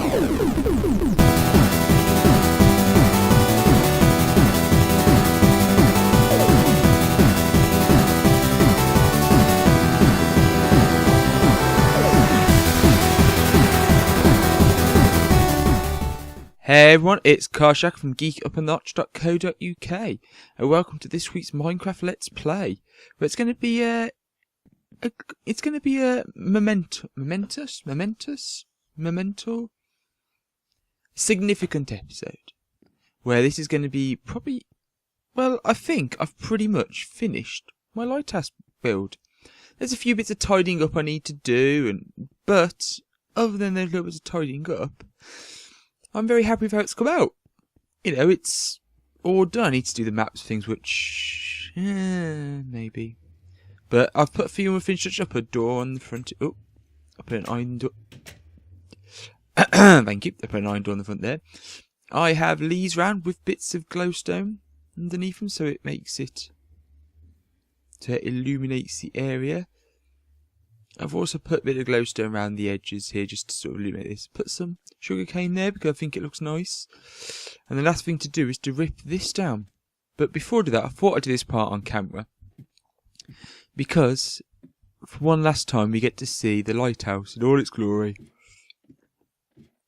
Hey everyone, it's Karlos from geekupandnotch.co.uk and welcome to this week's Minecraft Let's Play. But it's going to be a momentous, significant episode where this is going to be probably, well, I think I've pretty much finished my lighthouse build. There's a few bits of tidying up I need to do, but other than those little bits of tidying up, I'm very happy with how it's come out. You know, it's all done. I need to do the maps things, which maybe. But I've put a few more things touched up. A door on the front. Oh, I put an iron door. Thank you. I put an iron door on the front there. I have leaves round with bits of glowstone underneath them, so it makes it, so it illuminates the area. I've also put a bit of glowstone around the edges here just to sort of illuminate this. Put some sugarcane there because I think it looks nice. And the last thing to do is to rip this down. But before I do that, I thought I'd do this part on camera. Because for one last time we get to see the lighthouse in all its glory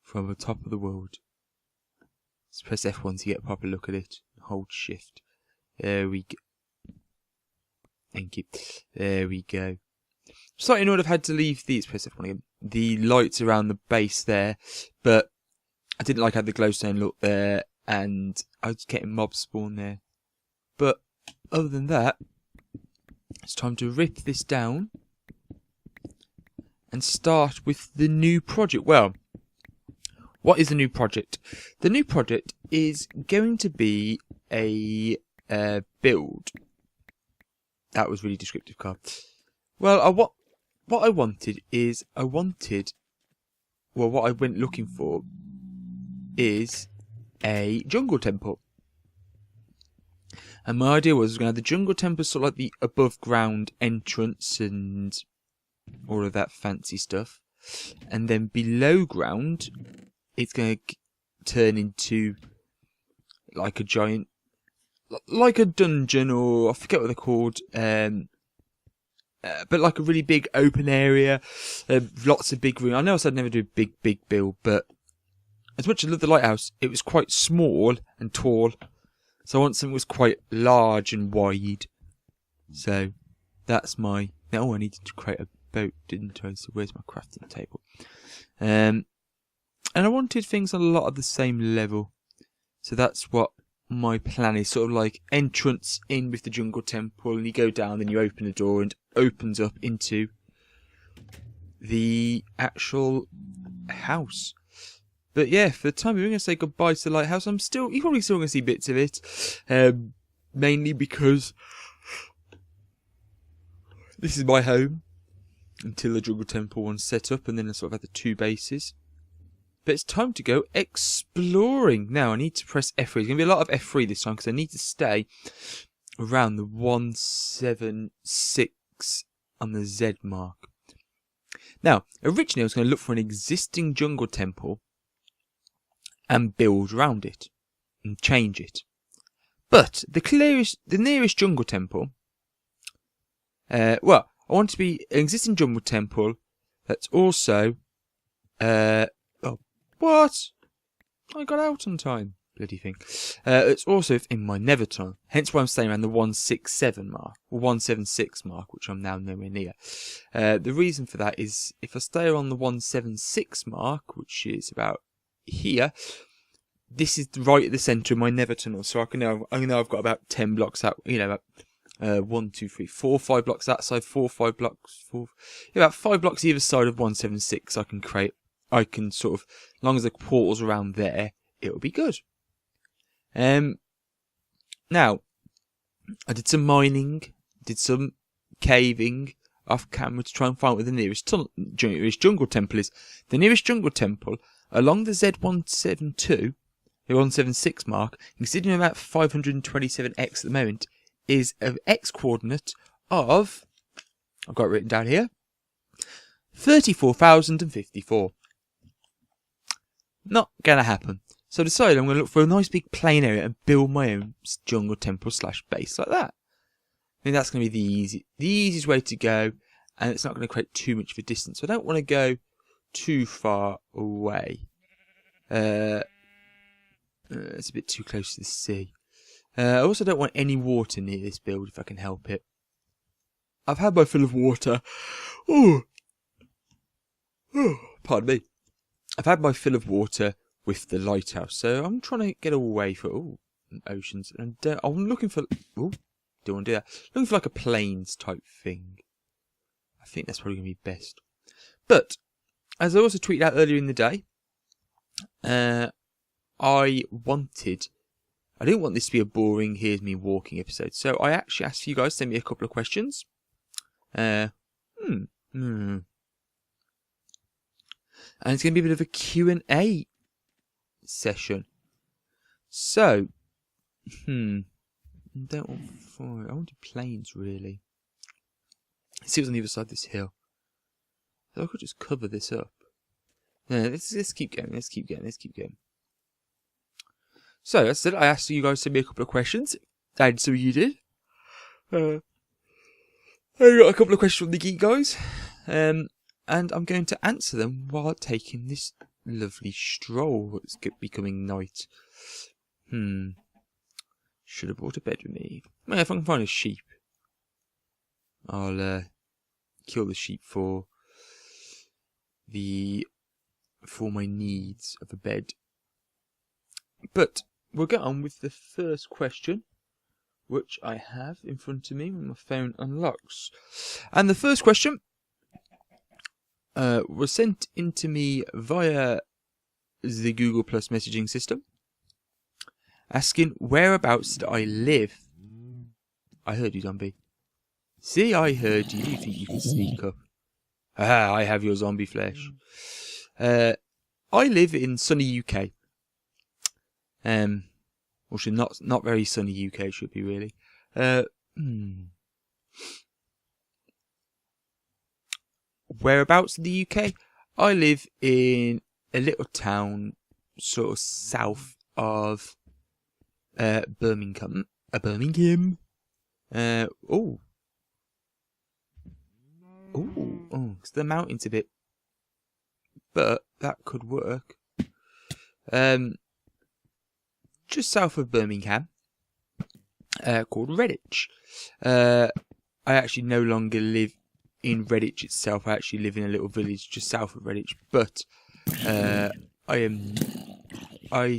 from the top of the world. Let's press F1 to get a proper look at it. Hold shift. There we go. Thank you. There we go. Slightly annoyed I've had to leave these, press F1 again, the lights around the base there, but I didn't like how the glowstone looked there, and I was getting mob spawn there. But other than that, it's time to rip this down and start with the new project. Well, what is the new project? The new project is going to be a build. That was really descriptive, Carl. Well, what I wanted, what I went looking for is a jungle temple. And my idea was going to have the jungle temple sort of like the above ground entrance and all of that fancy stuff. And then below ground, it's going to turn into like a giant, like a dungeon, or I forget what they're called, but like a really big open area, lots of big room. I know I said I'd never do a big build, but as much as I love the lighthouse, it was quite small and tall. So I want something that was quite large and wide. So that's my... Oh, I needed to create a boat, didn't I? So where's my crafting table? And I wanted things on a lot of the same level. So that's what my plan is, sort of like entrance in with the jungle temple, and you go down, then you open the door and it opens up into the actual house. But yeah, for the time being, we're going to say goodbye to the lighthouse. You're probably still going to see bits of it, mainly because this is my home until the jungle temple one's set up, and then I sort of have the two bases. But it's time to go exploring. Now, I need to press F3. There's going to be a lot of F3 this time because I need to stay around the 176 on the Z mark. Now, originally I was going to look for an existing jungle temple and build around it and change it. But the nearest jungle temple, I want it to be an existing jungle temple that's also... What? I got out on time. Bloody thing. It's also in my nether tunnel. Hence why I'm staying around the 167 mark. Or 176 mark, which I'm now nowhere near. The reason for that is if I stay on the 176 mark, which is about here, this is right at the centre of my nether tunnel. So I know I've got about 10 blocks out, about 1, 2, 3, 4, 5 blocks that side, 4, 5 blocks, about 5 blocks either side of 176 I can create. I can sort of, as long as the portal's around there, it'll be good. Now, I did some mining, did some caving off camera to try and find where the nearest jungle temple is. The nearest jungle temple, along the Z172, the 176 mark, considering about 527x at the moment, is an X coordinate of, I've got it written down here, 34,054. Not gonna happen. So I decided I'm gonna look for a nice big plain area and build my own jungle temple / base like that. I think that's gonna be the easiest way to go, and it's not gonna create too much of a distance. So I don't want to go too far away. It's a bit too close to the sea. I also don't want any water near this build if I can help it. I've had my fill of water. Oh, pardon me. I've had my fill of water with the lighthouse, so I'm trying to get away from oceans. And I'm looking for. Oh, don't want to do that. Looking for like a plains type thing. I think that's probably going to be best. But as I also tweeted out earlier in the day, I didn't want this to be a boring here's me walking episode, so I actually asked you guys to send me a couple of questions. And it's going to be a bit of a Q&A session. So, I don't want fire. I want to plains, really. Let's see what's on the other side of this hill. So I could just cover this up. No, let's keep going. Let's keep going. So, as I said, I asked you guys to send me a couple of questions. And so you did. I got a couple of questions from the Geek guys. And I'm going to answer them while taking this lovely stroll. It's becoming night. Should have brought a bed with me. Well, if I can find a sheep, I'll kill the sheep for my needs of a bed. But we'll get on with the first question, which I have in front of me when my phone unlocks. And the first question was sent into me via the Google Plus messaging system, asking whereabouts did I live. I heard you, zombie. See, I heard you. You think you can sneak up? Ah, I have your zombie flesh. I live in sunny UK. Actually, not very sunny UK, should be really. Whereabouts in the UK? I live in a little town sort of south of Birmingham. Birmingham. Because the mountain's a bit, but that could work. Just south of Birmingham, called Redditch. I actually no longer live in Redditch itself. I actually live in a little village just south of Redditch, but I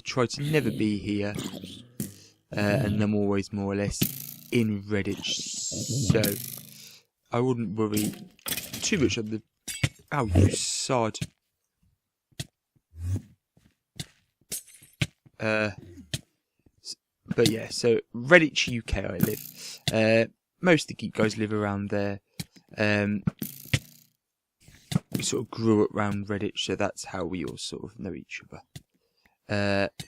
try to never be here, and I'm always more or less in Redditch, so I wouldn't worry too much on the. Oh, you sod! But yeah, so Redditch UK I live. Most of the Geek guys live around there. We sort of grew up around Redditch, so that's how we all sort of know each other.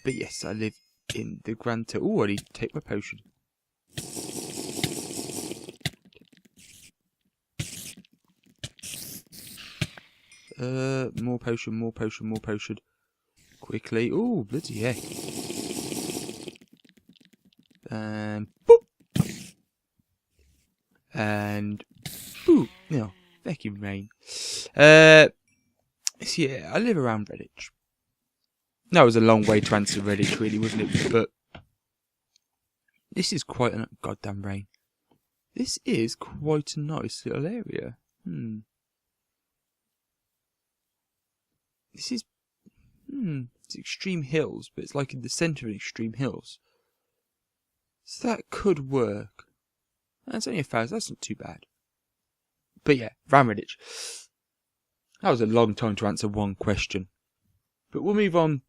But yes, I live in the Grand Tour. Oh, I need to take my potion. More potion. Quickly. Oh, bloody heck. And boop. And boop. No, feckin' rain. So yeah, I live around Redditch. That was a long way to answer Redditch, really, wasn't it? But this is quite a goddamn rain. This is quite a nice little area. This is it's extreme hills, but it's like in the centre of extreme hills. So that could work. That's only 1,000. That's not too bad. But yeah, around Redditch. That was a long time to answer one question. But we'll move on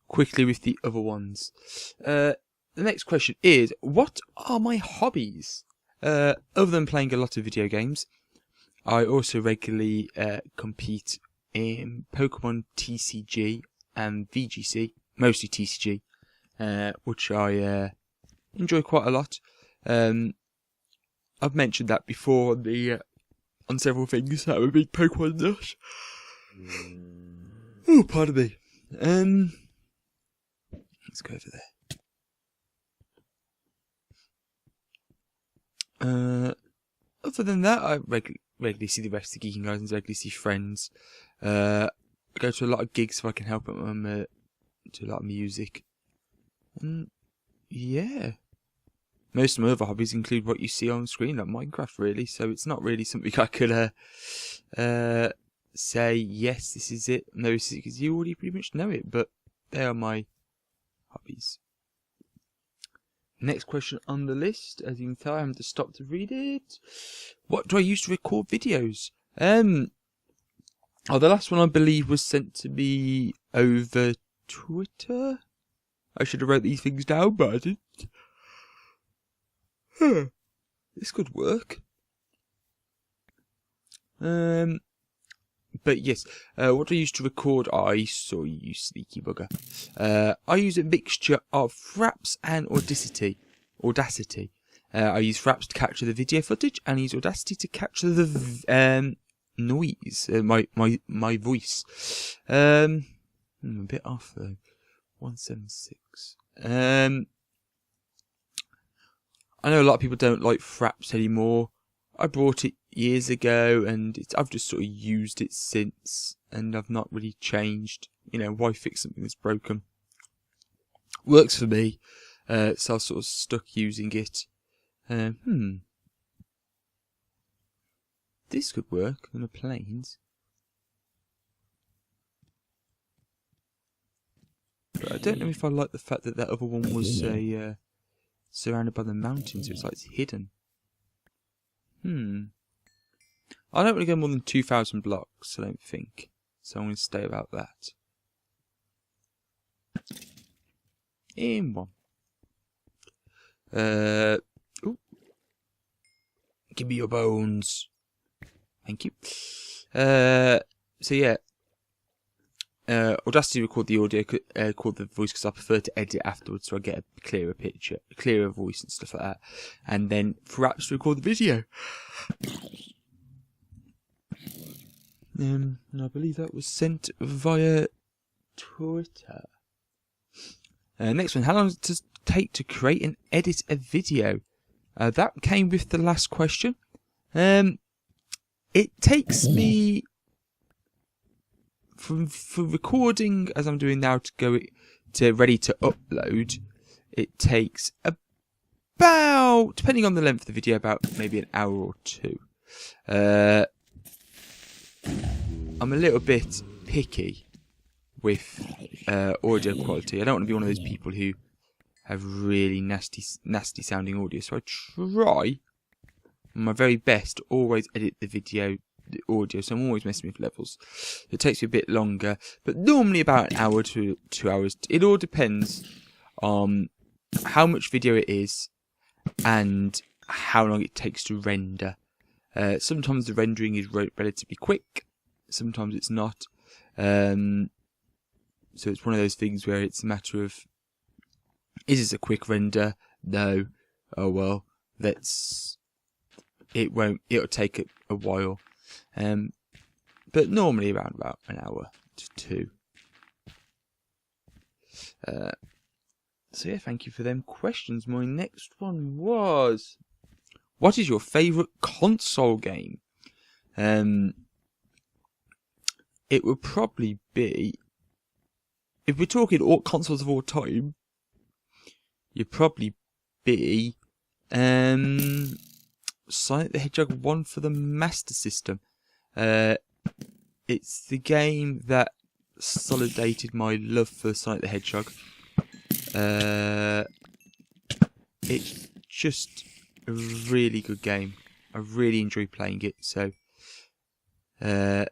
quickly with the other ones. The next question is, what are my hobbies? Other than playing a lot of video games, I also regularly compete in Pokemon TCG and VGC, mostly TCG, which I enjoy quite a lot. I've mentioned that before on several things. I'm a big Pokemon nut. Oh, pardon me. Let's go over there. Other than that, I regularly see the rest of the Geeking guys and regularly see friends. I go to a lot of gigs so I can help them do a lot of music. And yeah. Most of my other hobbies include what you see on screen, like Minecraft, really. So it's not really something I could say, yes, this is it. No, this is it, because you already pretty much know it. But they are my hobbies. Next question on the list, as you can tell, I haven't stopped to read it. What do I use to record videos? The last one I believe was sent to me over Twitter. I should have wrote these things down, but I didn't. This could work. But yes, what do I use to record? I saw you, sneaky bugger. I use a mixture of Fraps and Audacity. I use Fraps to capture the video footage, and I use Audacity to capture the noise, my voice. I'm a bit off though. 176. I know a lot of people don't like Fraps anymore. I bought it years ago, and I've just sort of used it since, and I've not really changed. You know, why fix something that's broken? Works for me, so I've sort of stuck using it. This could work on the planes. But I don't know if I like the fact that other one was surrounded by the mountains, so it's like it's hidden. I don't really go more than 2,000 blocks, I don't think. So I'm going to stay about that. In one. Ooh. Give me your bones. Thank you. So yeah. Audacity record the audio, record the voice, because I prefer to edit afterwards, so I get a clearer picture, a clearer voice and stuff like that. And then perhaps record the video. And I believe that was sent via Twitter. Next one, how long does it take to create and edit a video? That came with the last question. It takes me, for recording as I'm doing now to go to ready to upload, it takes about, depending on the length of the video, about maybe an hour or two. I'm a little bit picky with audio quality. I don't want to be one of those people who have really nasty sounding audio, so I try my very best to always edit the audio, so I'm always messing with levels. It takes me a bit longer, but normally about an hour to 2 hours. It all depends on how much video it is and how long it takes to render. Sometimes the rendering is relatively quick, sometimes it's not. So it's one of those things where it's a matter of, is this a quick render? No. Oh well, it'll take a while. But normally around about an hour to two. So yeah, thank you for them questions. My next one was, what is your favourite console game? It would probably be, if we're talking all consoles of all time, you'd probably be Sonic the Hedgehog 1 for the Master System. It's the game that solidated my love for Sonic the Hedgehog. It's just a really good game. I really enjoy playing it, so that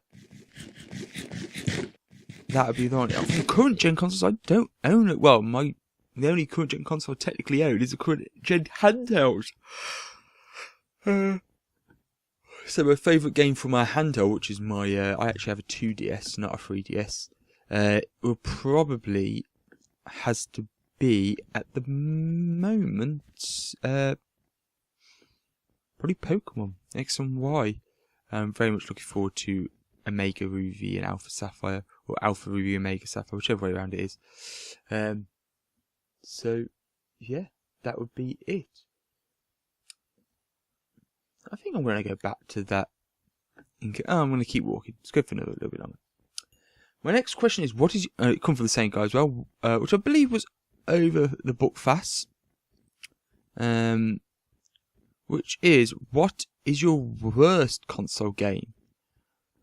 would be the one. The current gen consoles, I don't own it. Well, the only current gen console I technically own is a current gen handheld. So my favourite game for my handheld, which is my, I actually have a 2DS, not a 3DS, will probably has to be, at the moment, probably Pokemon X and Y. I'm very much looking forward to Omega Ruby and Alpha Sapphire, or Alpha Ruby Omega Sapphire, whichever way around it is. So yeah, that would be it. I think I'm going to go back to that. I'm going to keep walking. Let's go for another little bit longer. My next question is, what is... it come from the same guy as well, which I believe was over the Blockcasa. Which is, what is your worst console game?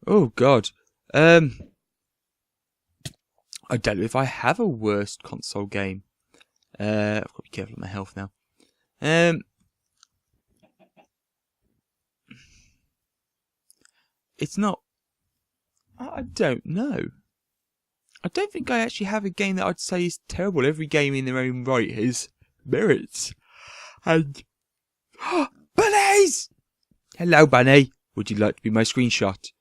Oh, God. I don't know if I have a worst console game. I've got to be careful of my health now. It's not... I don't know. I don't think I actually have a game that I'd say is terrible. Every game in their own right has merits. And... Bunnies! Hello, Bunny. Would you like to be my screenshot?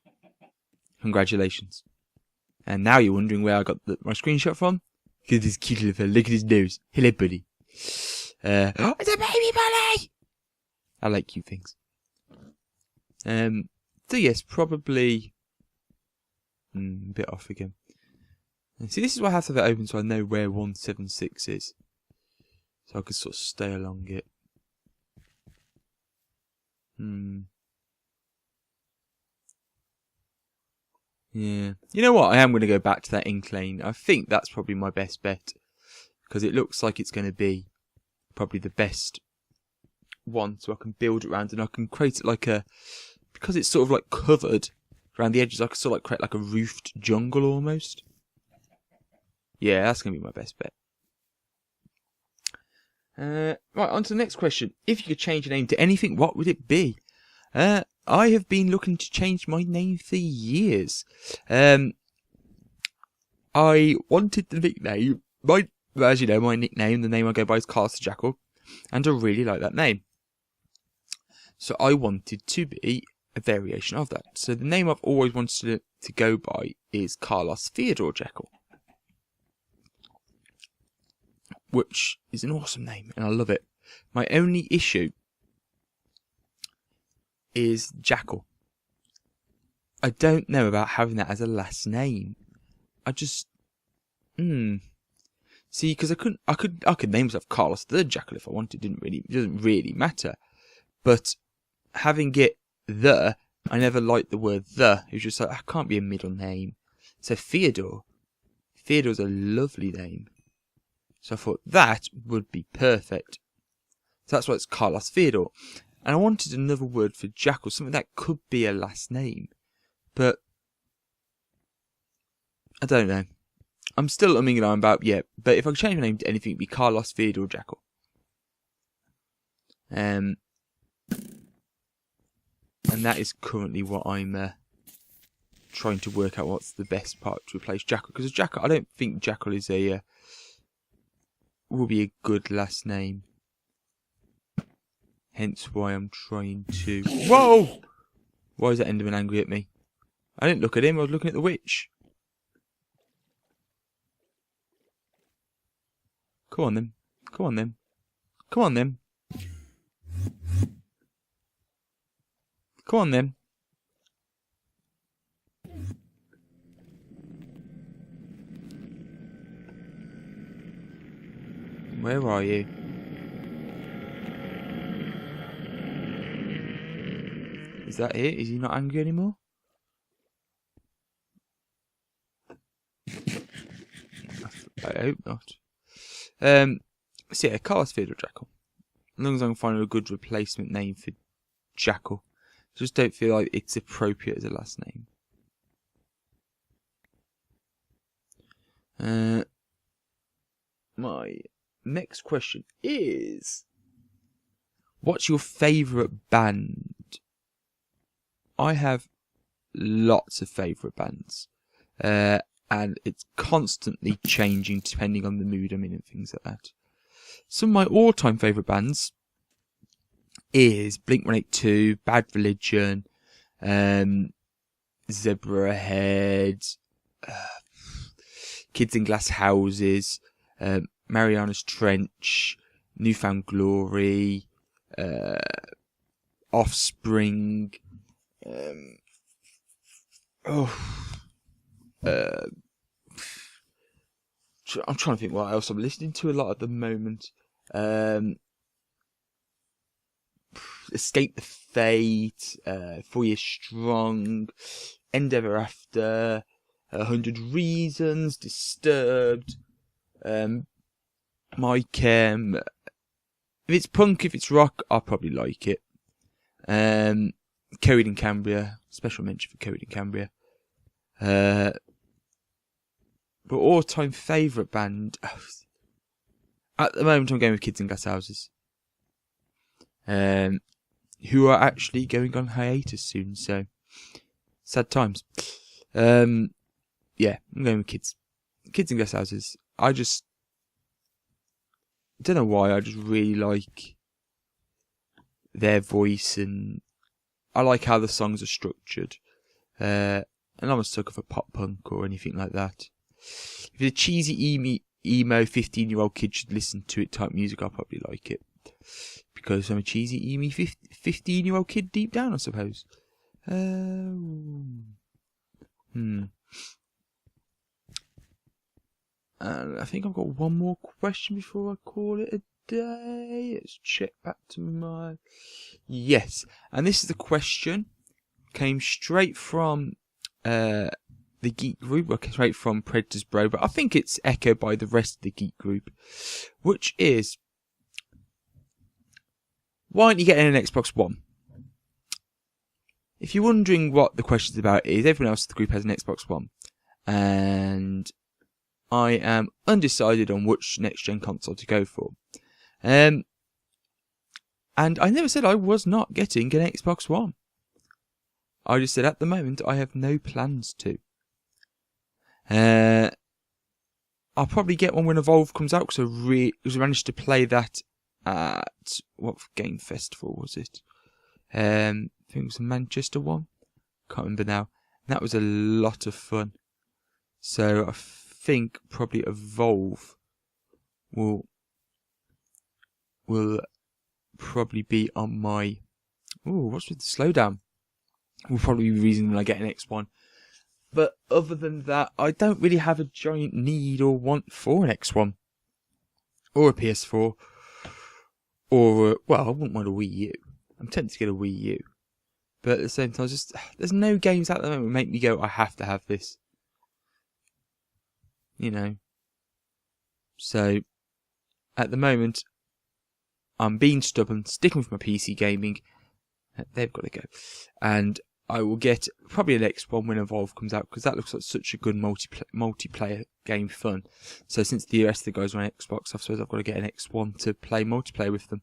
Congratulations. And now you're wondering where I got my screenshot from? Look at this cute little fella. Look at his nose. Hello, buddy. It's a baby bunny! I like cute things. So yes, probably... a bit off again. And see, this is why I have to have it open so I know where 176 is. So I can sort of stay along it. Yeah. You know what? I am going to go back to that ink lane. I think that's probably my best bet. Because it looks like it's going to be probably the best one. So I can build it around and I can create it like a... Because it's sort of like covered around the edges, I can sort of like create like a roofed jungle almost. Yeah, that's going to be my best bet. Right, on to the next question. If you could change your name to anything, what would it be? I have been looking to change my name for years. I wanted the nickname. As you know, my nickname, the name I go by is Karlos The Jackal. And I really like that name. So I wanted to be a variation of that. So the name I've always wanted to go by is Karlos The Jackal. Which is an awesome name, and I love it. My only issue is Jackal. I don't know about having that as a last name. I just... See, because I could name myself Karlos The Jackal if I wanted. It doesn't really matter. But having it the, I never liked the word the. It was just like, I can't be a middle name. So Theodore. Theodore's a lovely name. So I thought that would be perfect. So that's why it's Karlos Theodore. And I wanted another word for Jackal, something that could be a last name. But I don't know. I'm still umming and ahhing about, yeah. But if I could change my name to anything, it'd be Karlos Theodore Jackal. And that is currently what I'm trying to work out what's the best part to replace Jackal. Because Jackal, I don't think Jackal is a... will be a good last name. Hence why I'm trying to... Whoa! Why is that Enderman angry at me? I didn't look at him, I was looking at the witch. Come on then. Come on then. Come on then. Come on then. Where are you? Is that it? Is he not angry anymore? I hope not. So yeah, Karlos The Jackal. As long as I can find a good replacement name for Jackal. I just don't feel like it's appropriate as a last name. My next question is, what's your favourite band? I have lots of favourite bands. And it's constantly changing depending on the mood I'm in and things like that. Some of my all-time favourite bands is Blink-182, Bad Religion, Zebra Head, Kids in Glass Houses, Mariana's Trench, Newfound Glory, Offspring, I'm trying to think what else I'm listening to a lot at the moment. Escape the Fate, 4 Years Strong, End Ever After, 100 Reasons, Disturbed, My Chem. If it's punk, if it's rock, I'll probably like it. Coed in Cambria, special mention for Coed in Cambria. But all-time favourite band, at the moment I'm going with Kids in Glass Houses. Who are actually going on hiatus soon, so sad times. Yeah, I'm going with Kids in Glass Houses. I don't know why, I just really like their voice, and I like how the songs are structured. And I'm a sucker for pop punk or anything like that. If it's a cheesy emo 15-year-old kid should listen to it type music, I'll probably like it. Because I'm a cheesy emo 15-year-old kid deep down, I suppose. I think I've got one more question before I call it a day. Let's check back to my... Yes, and this is the question. Came straight from the Geek group, straight from Predators Bro, but I think it's echoed by the rest of the Geek group, which is, why aren't you getting an Xbox One? If you're wondering what the question's about, is everyone else in the group has an Xbox One, and I am undecided on which next-gen console to go for. And I never said I was not getting an Xbox One. I just said at the moment I have no plans to. I'll probably get one when Evolve comes out, because I managed to play that at, what game festival was it? I think it was the Manchester one. Can't remember now. And that was a lot of fun. So I think probably Evolve will probably be on my... Ooh, what's with the slowdown? Will probably be the reason when I get an X1. But other than that, I don't really have a giant need or want for an X1. Or a PS4. Or, I wouldn't want a Wii U. I'm tempted to get a Wii U. But at the same time, there's no games out there that make me go, I have to have this. You know. So, at the moment, I'm being stubborn, sticking with my PC gaming. They've got to go. And I will get probably an X1 when Evolve comes out, because that looks like such a good multiplayer game fun. So since the rest of the guys are on Xbox, I suppose I've got to get an X1 to play multiplayer with them.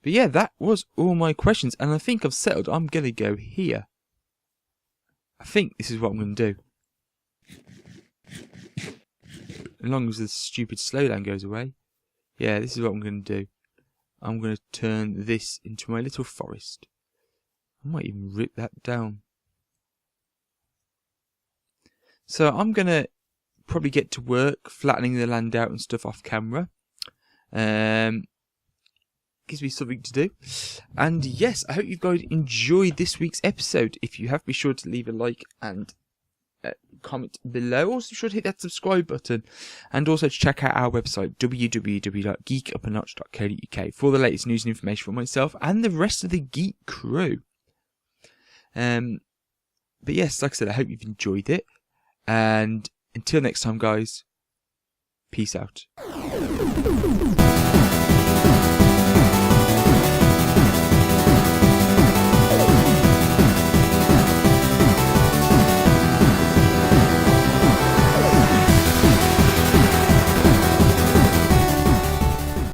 But yeah, that was all my questions, and I think I've settled. I'm going to go here. I think this is what I'm going to do. As long as the stupid slowdown goes away. Yeah, this is what I'm going to do. I'm going to turn this into my little forest. I might even rip that down. So I'm going to probably get to work flattening the land out and stuff off camera. Gives me something to do. And yes, I hope you guys enjoyed this week's episode. If you have, be sure to leave a like and comment below. Also, be sure to hit that subscribe button, and also to check out our website www.geekupanotch.co.uk for the latest news and information for myself and the rest of the Geek crew. But yes, like I said, I hope you've enjoyed it, and until next time, guys, peace out.